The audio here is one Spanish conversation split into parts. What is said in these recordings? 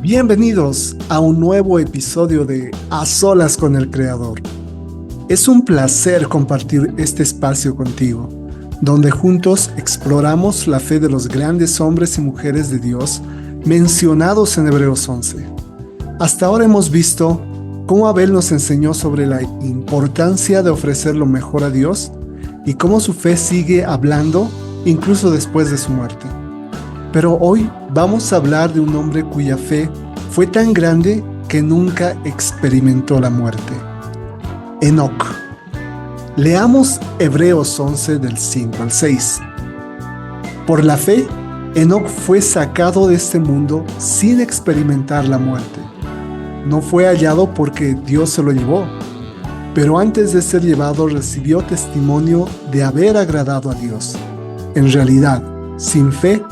Bienvenidos a un nuevo episodio de A Solas con el Creador. Es un placer compartir este espacio contigo, donde juntos exploramos la fe de los grandes hombres y mujeres de Dios mencionados en Hebreos 11. Hasta ahora hemos visto cómo Abel nos enseñó sobre la importancia de ofrecer lo mejor a Dios y cómo su fe sigue hablando incluso después de su muerte. Pero hoy vamos a hablar de un hombre cuya fe fue tan grande que nunca experimentó la muerte. Enoc. Leamos Hebreos 11 del 5 al 6. Por la fe, Enoc fue sacado de este mundo sin experimentar la muerte. No fue hallado porque Dios se lo llevó, pero antes de ser llevado recibió testimonio de haber agradado a Dios. En realidad, sin fe,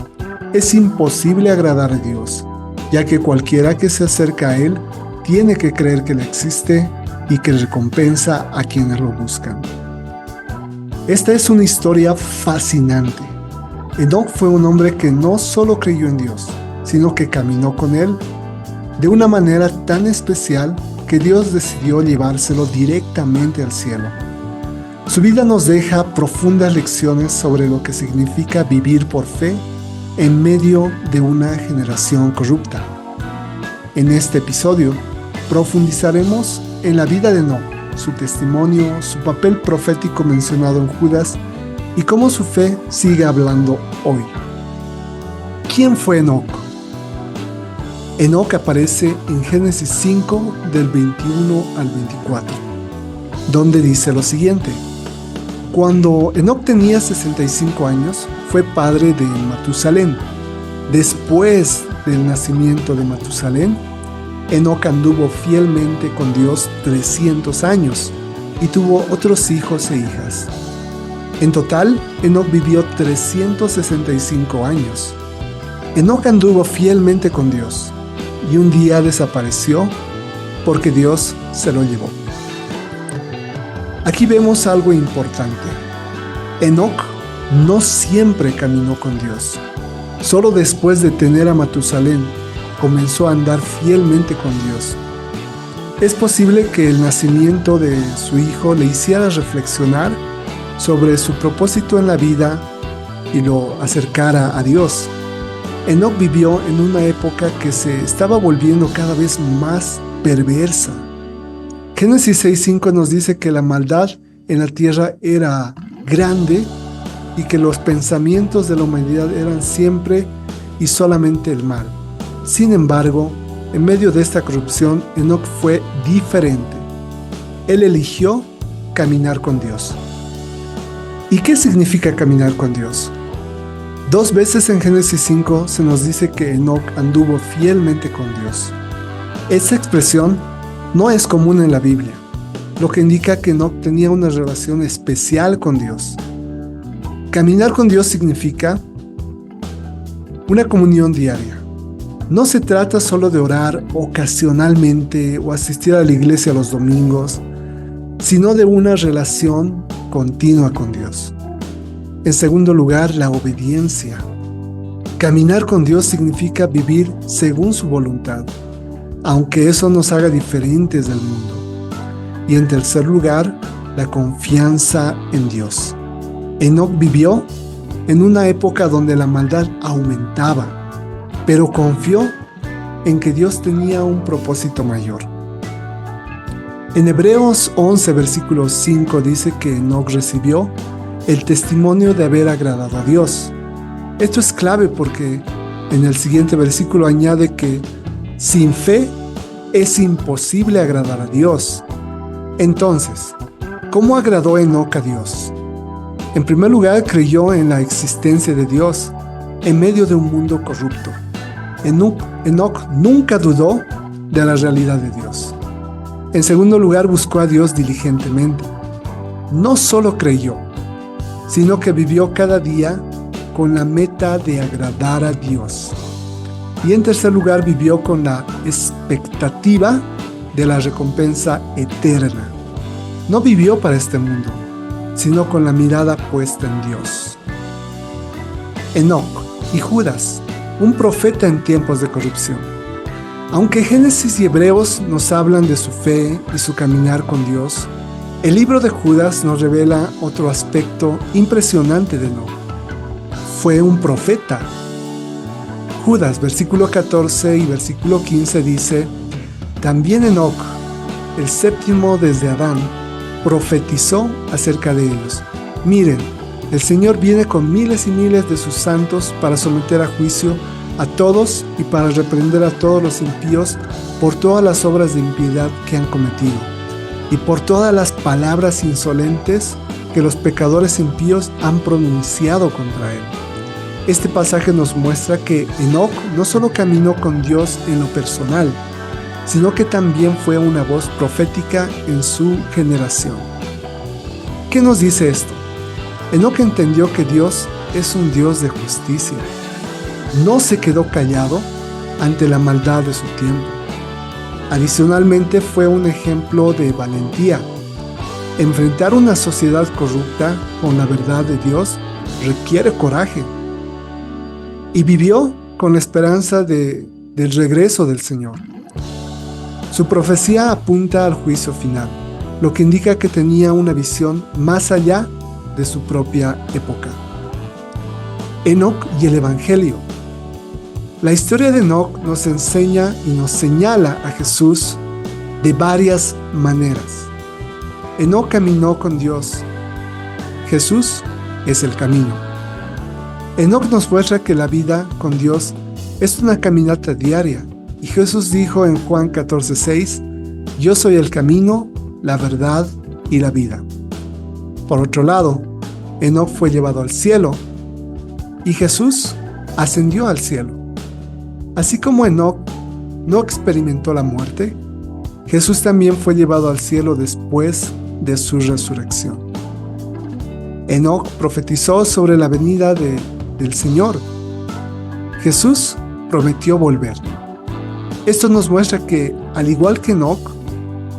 es imposible agradar a Dios, ya que cualquiera que se acerca a Él tiene que creer que Él existe y que recompensa a quienes lo buscan. Esta es una historia fascinante. Enoc fue un hombre que no solo creyó en Dios, sino que caminó con Él de una manera tan especial que Dios decidió llevárselo directamente al cielo. Su vida nos deja profundas lecciones sobre lo que significa vivir por fe en medio de una generación corrupta. En este episodio profundizaremos en la vida de Enoc, su testimonio, su papel profético mencionado en Judas y cómo su fe sigue hablando hoy. ¿Quién fue Enoc? Enoc aparece en Génesis 5 del 21 al 24, donde dice lo siguiente: Cuando Enoc tenía 65 años, fue padre de Matusalén. Después del nacimiento de Matusalén, Enoc anduvo fielmente con Dios 300 años y tuvo otros hijos e hijas. En total, Enoc vivió 365 años. Enoc anduvo fielmente con Dios y un día desapareció porque Dios se lo llevó. Aquí vemos algo importante. Enoc no siempre caminó con Dios. Solo después de tener a Matusalén, comenzó a andar fielmente con Dios. Es posible que el nacimiento de su hijo le hiciera reflexionar sobre su propósito en la vida y lo acercara a Dios. Enoc vivió en una época que se estaba volviendo cada vez más perversa. Génesis 6:5 nos dice que la maldad en la tierra era grande y que los pensamientos de la humanidad eran siempre y solamente el mal. Sin embargo, en medio de esta corrupción, Enoc fue diferente. Él eligió caminar con Dios. ¿Y qué significa caminar con Dios? 2 veces en Génesis 5 se nos dice que Enoc anduvo fielmente con Dios. Esa expresión no es común en la Biblia, lo que indica que Enoc tenía una relación especial con Dios. Caminar con Dios significa una comunión diaria. No se trata solo de orar ocasionalmente o asistir a la iglesia los domingos, sino de una relación continua con Dios. En segundo lugar, la obediencia. Caminar con Dios significa vivir según su voluntad, aunque eso nos haga diferentes del mundo. Y en tercer lugar, la confianza en Dios. Enoc vivió en una época donde la maldad aumentaba, pero confió en que Dios tenía un propósito mayor. En Hebreos 11, versículo 5 dice que Enoc recibió el testimonio de haber agradado a Dios. Esto es clave porque en el siguiente versículo añade que sin fe es imposible agradar a Dios. Entonces, ¿cómo agradó Enoc a Dios? En primer lugar, creyó en la existencia de Dios en medio de un mundo corrupto. Enoc nunca dudó de la realidad de Dios. En segundo lugar, buscó a Dios diligentemente. No solo creyó, sino que vivió cada día con la meta de agradar a Dios. Y en tercer lugar, vivió con la expectativa de la recompensa eterna. No vivió para este mundo, sino con la mirada puesta en Dios. Enoc y Judas, un profeta en tiempos de corrupción. Aunque Génesis y Hebreos nos hablan de su fe y su caminar con Dios, el libro de Judas nos revela otro aspecto impresionante de Enoc. Fue un profeta. Judas, versículo 14 y versículo 15 dice: también Enoc, el séptimo desde Adán, profetizó acerca de ellos. Miren, el Señor viene con miles y miles de sus santos para someter a juicio a todos y para reprender a todos los impíos por todas las obras de impiedad que han cometido y por todas las palabras insolentes que los pecadores impíos han pronunciado contra él. Este pasaje nos muestra que Enoc no solo caminó con Dios en lo personal, sino que también fue una voz profética en su generación. ¿Qué nos dice esto? Enoc entendió que Dios es un Dios de justicia. No se quedó callado ante la maldad de su tiempo. Adicionalmente, fue un ejemplo de valentía. Enfrentar una sociedad corrupta con la verdad de Dios requiere coraje. Y vivió con la esperanza del regreso del Señor. Su profecía apunta al juicio final, lo que indica que tenía una visión más allá de su propia época. Enoc y el Evangelio. La historia de Enoc nos enseña y nos señala a Jesús de varias maneras. Enoc caminó con Dios. Jesús es el camino. Enoc nos muestra que la vida con Dios es una caminata diaria. Y Jesús dijo en Juan 14:6: yo soy el camino, la verdad y la vida. Por otro lado, Enoc fue llevado al cielo y Jesús ascendió al cielo. Así como Enoc no experimentó la muerte, Jesús también fue llevado al cielo después de su resurrección. Enoc profetizó sobre la venida del Señor. Jesús prometió volver. Esto nos muestra que, al igual que Enoc,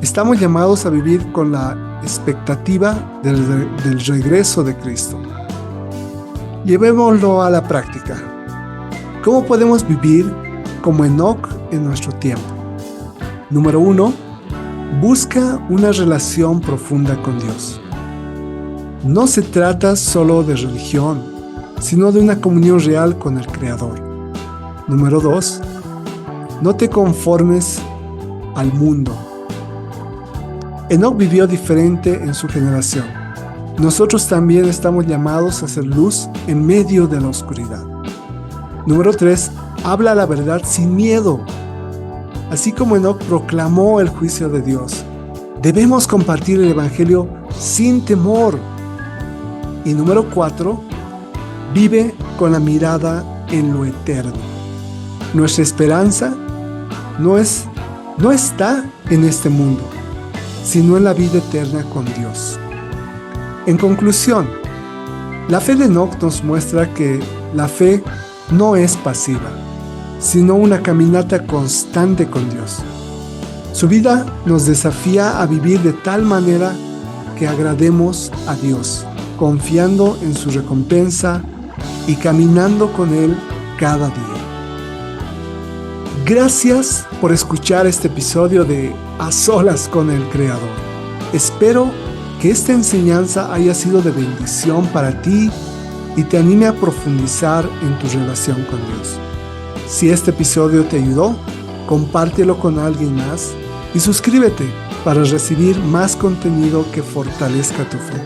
estamos llamados a vivir con la expectativa del regreso de Cristo. Llevémoslo a la práctica. ¿Cómo podemos vivir como Enoc en nuestro tiempo? Número 1. Busca una relación profunda con Dios. No se trata solo de religión, sino de una comunión real con el Creador. Número 2. No te conformes al mundo. Enoc vivió diferente en su generación. Nosotros también estamos llamados a hacer luz en medio de la oscuridad. Número 3. Habla la verdad sin miedo. Así como Enoc proclamó el juicio de Dios, debemos compartir el Evangelio sin temor. Y número 4. Vive con la mirada en lo eterno. Nuestra esperanza no está en este mundo, sino en la vida eterna con Dios. En conclusión, la fe de Enoc nos muestra que la fe no es pasiva, sino una caminata constante con Dios. Su vida nos desafía a vivir de tal manera que agrademos a Dios, confiando en su recompensa y caminando con Él cada día. Gracias por escuchar este episodio de A Solas con el Creador. Espero que esta enseñanza haya sido de bendición para ti y te anime a profundizar en tu relación con Dios. Si este episodio te ayudó, compártelo con alguien más y suscríbete para recibir más contenido que fortalezca tu fe.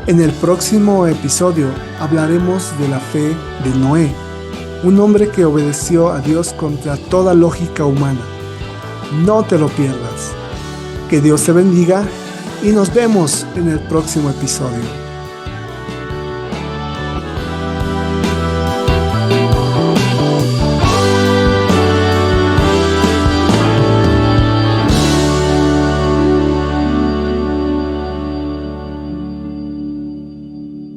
En el próximo episodio hablaremos de la fe de Noé, un hombre que obedeció a Dios contra toda lógica humana. No te lo pierdas. Que Dios te bendiga y nos vemos en el próximo episodio.